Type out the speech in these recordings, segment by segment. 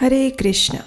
हरे कृष्ण।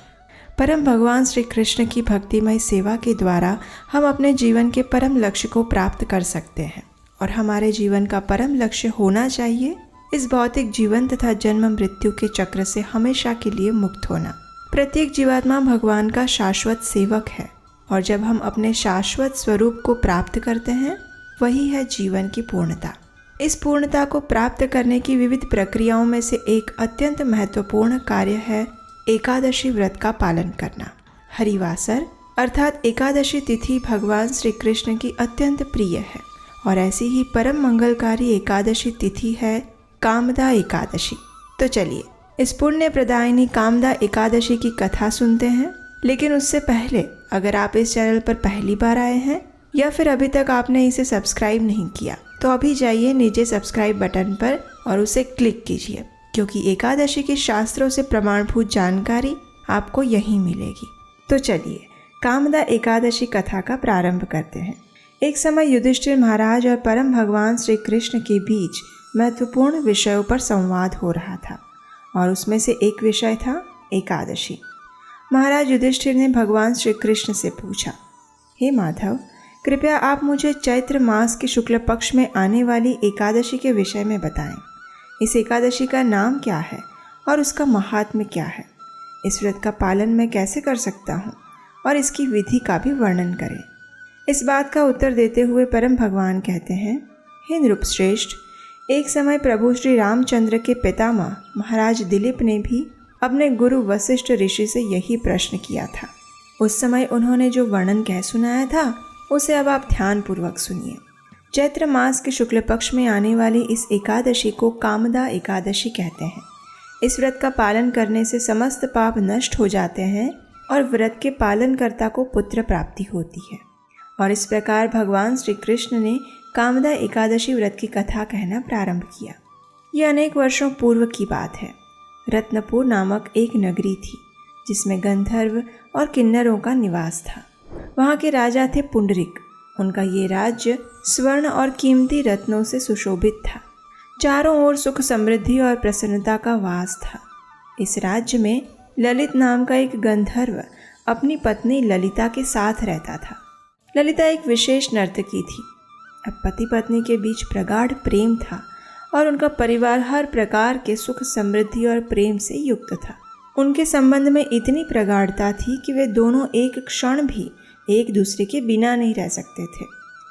परम भगवान श्री कृष्ण की भक्तिमय सेवा के द्वारा हम अपने जीवन के परम लक्ष्य को प्राप्त कर सकते हैं और हमारे जीवन का परम लक्ष्य होना चाहिए इस भौतिक जीवन तथा जन्म मृत्यु के चक्र से हमेशा के लिए मुक्त होना। प्रत्येक जीवात्मा भगवान का शाश्वत सेवक है और जब हम अपने शाश्वत स्वरूप को प्राप्त करते हैं वही है जीवन की पूर्णता। इस पूर्णता को प्राप्त करने की विविध प्रक्रियाओं में से एक अत्यंत महत्वपूर्ण कार्य है एकादशी व्रत का पालन करना। हरिवासर अर्थात एकादशी तिथि भगवान श्री कृष्ण की अत्यंत प्रिय है और ऐसी ही परम मंगलकारी एकादशी तिथि है कामदा एकादशी। तो चलिए इस पुण्य प्रदायिनी कामदा एकादशी की कथा सुनते हैं। लेकिन उससे पहले अगर आप इस चैनल पर पहली बार आए हैं या फिर अभी तक आपने इसे सब्सक्राइब नहीं किया तो अभी जाइए नीचे सब्सक्राइब बटन पर और उसे क्लिक कीजिए, क्योंकि एकादशी के शास्त्रों से प्रमाणभूत जानकारी आपको यहीं मिलेगी। तो चलिए कामदा एकादशी कथा का प्रारंभ करते हैं। एक समय युधिष्ठिर महाराज और परम भगवान श्री कृष्ण के बीच महत्वपूर्ण विषयों पर संवाद हो रहा था और उसमें से एक विषय था एकादशी। महाराज युधिष्ठिर ने भगवान श्री कृष्ण से पूछा, हे माधव, कृपया आप मुझे चैत्र मास के शुक्ल पक्ष में आने वाली एकादशी के विषय में बताएं। इस एकादशी का नाम क्या है और उसका महात्म्य क्या है? इस व्रत का पालन मैं कैसे कर सकता हूँ और इसकी विधि का भी वर्णन करें। इस बात का उत्तर देते हुए परम भगवान कहते हैं, हे नृपश्रेष्ठ, एक समय प्रभु श्री रामचंद्र के पितामह महाराज दिलीप ने भी अपने गुरु वशिष्ठ ऋषि से यही प्रश्न किया था। उस समय उन्होंने जो वर्णन कह सुनाया था उसे अब आप ध्यान पूर्वक सुनिए। चैत्र मास के शुक्ल पक्ष में आने वाली इस एकादशी को कामदा एकादशी कहते हैं। इस व्रत का पालन करने से समस्त पाप नष्ट हो जाते हैं और व्रत के पालनकर्ता को पुत्र प्राप्ति होती है। और इस प्रकार भगवान श्री कृष्ण ने कामदा एकादशी व्रत की कथा कहना प्रारंभ किया। यह अनेक वर्षों पूर्व की बात है। रत्नपुर नामक एक नगरी थी जिसमें गंधर्व और किन्नरों का निवास था। वहाँ के राजा थे पुंडरीक। उनका ये राज्य स्वर्ण और कीमती रत्नों से सुशोभित था। चारों ओर सुख समृद्धि और प्रसन्नता का वास था। इस राज्य में ललित नाम का एक गंधर्व अपनी पत्नी ललिता के साथ रहता था। ललिता एक विशेष नर्तकी थी। अब पति पत्नी के बीच प्रगाढ़ प्रेम था और उनका परिवार हर प्रकार के सुख समृद्धि और प्रेम से युक्त था। उनके संबंध में इतनी प्रगाढ़ता थी कि वे दोनों एक क्षण भी एक दूसरे के बिना नहीं रह सकते थे।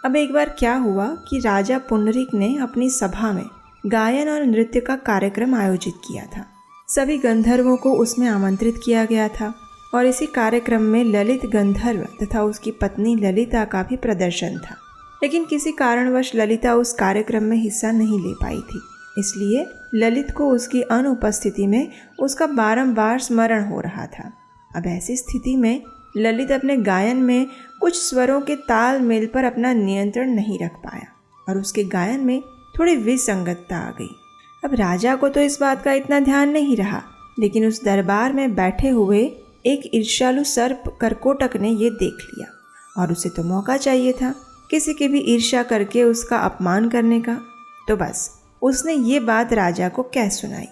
अब एक बार क्या हुआ कि राजा पुंडरीक ने अपनी सभा में गायन और नृत्य का कार्यक्रम आयोजित किया था। सभी गंधर्वों को उसमें आमंत्रित किया गया था और इसी कार्यक्रम में ललित गंधर्व तथा उसकी पत्नी ललिता का भी प्रदर्शन था। लेकिन किसी कारणवश ललिता उस कार्यक्रम में हिस्सा नहीं ले पाई थी, इसलिए ललित को उसकी अनुपस्थिति में उसका बारंबार स्मरण हो रहा था। अब ऐसी स्थिति में ललित अपने गायन में कुछ स्वरों के ताल मेल पर अपना नियंत्रण नहीं रख पाया और उसके गायन में थोड़ी विसंगतता आ गई। अब राजा को तो इस बात का इतना ध्यान नहीं रहा, लेकिन उस दरबार में बैठे हुए एक ईर्ष्यालु सर्प करकोटक ने ये देख लिया और उसे तो मौका चाहिए था किसी की भी ईर्ष्या करके उसका अपमान करने का। तो बस उसने ये बात राजा को कह सुनाई।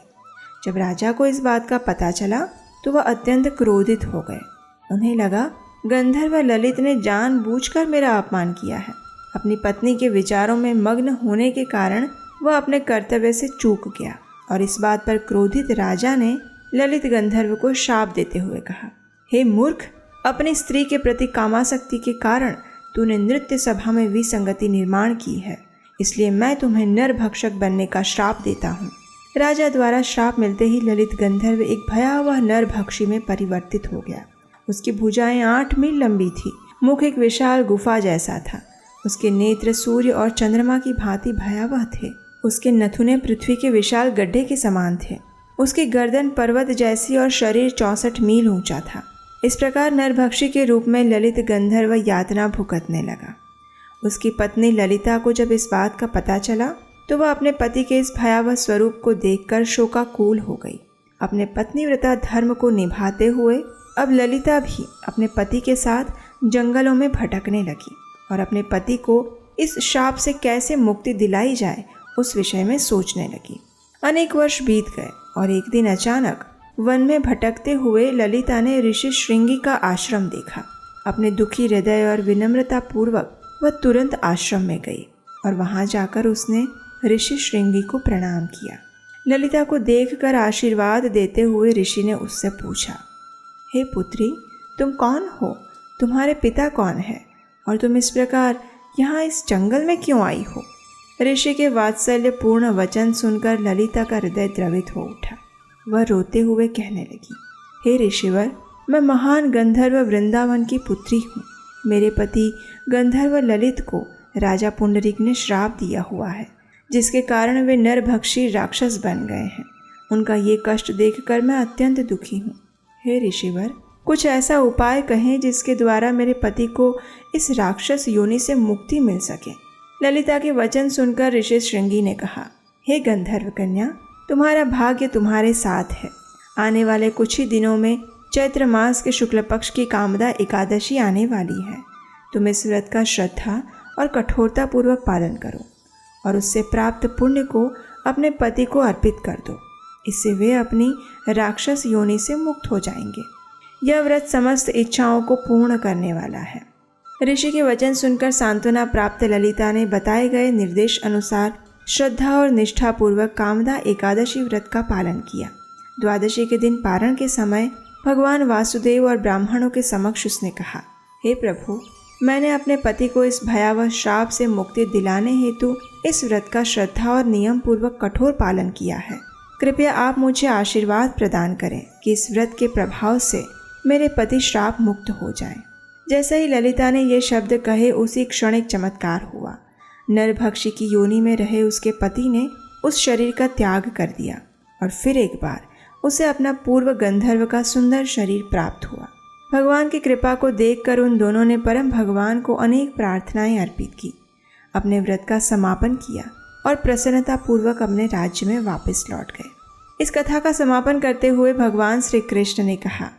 जब राजा को इस बात का पता चला तो वह अत्यंत क्रोधित हो गए। उन्हें लगा गंधर्व ललित ने जानबूझकर मेरा अपमान किया है। अपनी पत्नी के विचारों में मग्न होने के कारण वह अपने कर्तव्य से चूक गया और इस बात पर क्रोधित राजा ने ललित गंधर्व को शाप देते हुए कहा, हे मूर्ख, अपनी स्त्री के प्रति कामासक्ति के कारण तूने नृत्य सभा में विसंगति निर्माण की है, इसलिए मैं तुम्हें नरभक्षक बनने का श्राप देता हूँ। राजा द्वारा श्राप मिलते ही ललित गंधर्व एक भयावह नरभक्षी में परिवर्तित हो गया। उसकी भुजाएं 8 मील लंबी थी, मुख एक विशाल गुफा जैसा था, उसके नेत्र सूर्य और चंद्रमा की भांति भयावह थे, उसके नथुने पृथ्वी के विशाल गड्ढे के समान थे, उसकी गर्दन पर्वत जैसी और शरीर 64 मील ऊंचा था। इस प्रकार नरभक्षी के रूप में ललित गंधर्व यातना भुगतने लगा। उसकी पत्नी ललिता को जब इस बात का पता चला तो वह अपने पति के इस भयावह स्वरूप को देखकर शोकाकुल हो गई। अपने पत्नीव्रता धर्म को निभाते हुए अब ललिता भी अपने पति के साथ जंगलों में भटकने लगी और अपने पति को इस शाप से कैसे मुक्ति दिलाई जाए उस विषय में सोचने लगी। अनेक वर्ष बीत गए और एक दिन अचानक वन में भटकते हुए ललिता ने ऋषि श्रृंगी का आश्रम देखा। अपने दुखी हृदय और विनम्रता पूर्वक वह तुरंत आश्रम में गई और वहां जाकर उसने ऋषि श्रृंगी को प्रणाम किया। ललिता को देखकर आशीर्वाद देते हुए ऋषि ने उससे पूछा, हे पुत्री, तुम कौन हो? तुम्हारे पिता कौन है? और तुम इस प्रकार यहाँ इस जंगल में क्यों आई हो? ऋषि के वात्सल्यपूर्ण वचन सुनकर ललिता का हृदय द्रवित हो उठा। वह रोते हुए कहने लगी, हे ऋषिवर, मैं महान गंधर्व वृंदावन की पुत्री हूँ। मेरे पति गंधर्व ललित को राजा पुंडरीक ने श्राप दिया हुआ है, जिसके कारण वे नरभक्षी राक्षस बन गए हैं। उनका ये कष्ट देखकर मैं अत्यंत दुखी हूँ। हे ऋषिवर, कुछ ऐसा उपाय कहें जिसके द्वारा मेरे पति को इस राक्षस योनि से मुक्ति मिल सके। ललिता के वचन सुनकर ऋषि श्रृंगी ने कहा, हे गंधर्व कन्या, तुम्हारा भाग्य तुम्हारे साथ है। आने वाले कुछ ही दिनों में चैत्र मास के शुक्ल पक्ष की कामदा एकादशी आने वाली है। तुम इस व्रत का श्रद्धा और कठोरता पूर्वक पालन करो और उससे प्राप्त पुण्य को अपने पति को अर्पित कर दो। इससे वे अपनी राक्षस योनि से मुक्त हो जाएंगे। यह व्रत समस्त इच्छाओं को पूर्ण करने वाला है। ऋषि के वचन सुनकर सांत्वना प्राप्त ललिता ने बताए गए निर्देश अनुसार श्रद्धा और निष्ठा पूर्वक कामदा एकादशी व्रत का पालन किया। द्वादशी के दिन पारण के समय भगवान वासुदेव और ब्राह्मणों के समक्ष उसने कहा, हे प्रभु, मैंने अपने पति को इस भयावह श्राप से मुक्ति दिलाने हेतु इस व्रत का श्रद्धा और नियम पूर्वक कठोर पालन किया है। कृपया आप मुझे आशीर्वाद प्रदान करें कि इस व्रत के प्रभाव से मेरे पति श्राप मुक्त हो जाएं। जैसे ही ललिता ने ये शब्द कहे, उसी क्षण एक चमत्कार हुआ। नरभक्षी की योनि में रहे उसके पति ने उस शरीर का त्याग कर दिया और फिर एक बार उसे अपना पूर्व गंधर्व का सुंदर शरीर प्राप्त हुआ। भगवान की कृपा को देखकर उन दोनों ने परम भगवान को अनेक प्रार्थनाएं अर्पित की, अपने व्रत का समापन किया और प्रसन्नता पूर्वक अपने राज्य में वापस लौट गए। इस कथा का समापन करते हुए भगवान श्री कृष्ण ने कहा,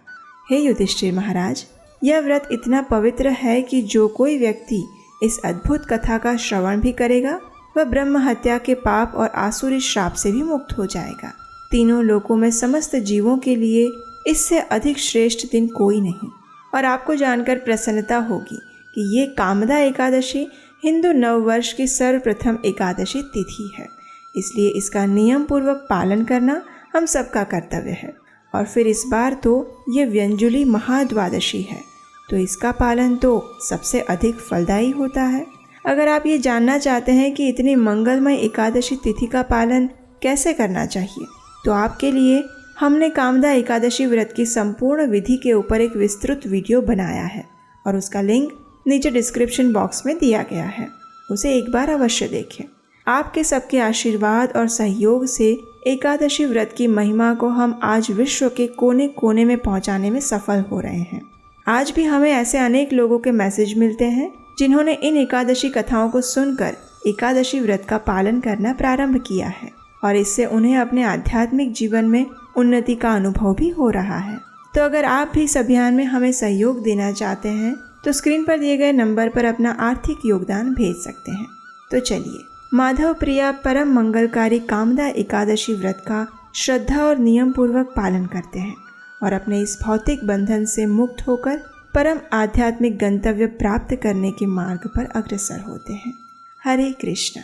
हे युधिष्ठिर महाराज, यह व्रत इतना पवित्र है कि जो कोई व्यक्ति इस अद्भुत कथा का श्रवण भी करेगा वह ब्रह्म हत्या के पाप और आसुरी श्राप से भी मुक्त हो जाएगा। तीनों लोकों में समस्त जीवों के लिए इससे अधिक श्रेष्ठ दिन कोई नहीं। और आपको जानकर प्रसन्नता होगी कि ये कामदा एकादशी हिंदू नववर्ष की सर्वप्रथम एकादशी तिथि है, इसलिए इसका नियम पूर्वक पालन करना हम सबका कर्तव्य है। और फिर इस बार तो ये व्यंजुली महाद्वादशी है, तो इसका पालन तो सबसे अधिक फलदायी होता है। अगर आप ये जानना चाहते हैं कि इतनी मंगलमय एकादशी तिथि का पालन कैसे करना चाहिए, तो आपके लिए हमने कामदा एकादशी व्रत की संपूर्ण विधि के ऊपर एक विस्तृत वीडियो बनाया है और उसका लिंक नीचे डिस्क्रिप्शन बॉक्स में दिया गया है। उसे एक बार अवश्य देखें। आपके सबके आशीर्वाद और सहयोग से एकादशी व्रत की महिमा को हम आज विश्व के कोने कोने में पहुंचाने में सफल हो रहे हैं। आज भी हमें ऐसे अनेक लोगों के मैसेज मिलते हैं जिन्होंने इन एकादशी कथाओं को सुनकर एकादशी व्रत का पालन करना प्रारंभ किया है और इससे उन्हें अपने आध्यात्मिक जीवन में उन्नति का अनुभव भी हो रहा है। तो अगर आप भी इस अभियान में हमें सहयोग देना चाहते हैं तो स्क्रीन पर दिए गए नंबर पर अपना आर्थिक योगदान भेज सकते हैं। तो चलिए माधव प्रिया परम मंगलकारी कामदा एकादशी व्रत का श्रद्धा और नियम पूर्वक पालन करते हैं और अपने इस भौतिक बंधन से मुक्त होकर परम आध्यात्मिक गंतव्य प्राप्त करने के मार्ग पर अग्रसर होते हैं। हरे कृष्णा।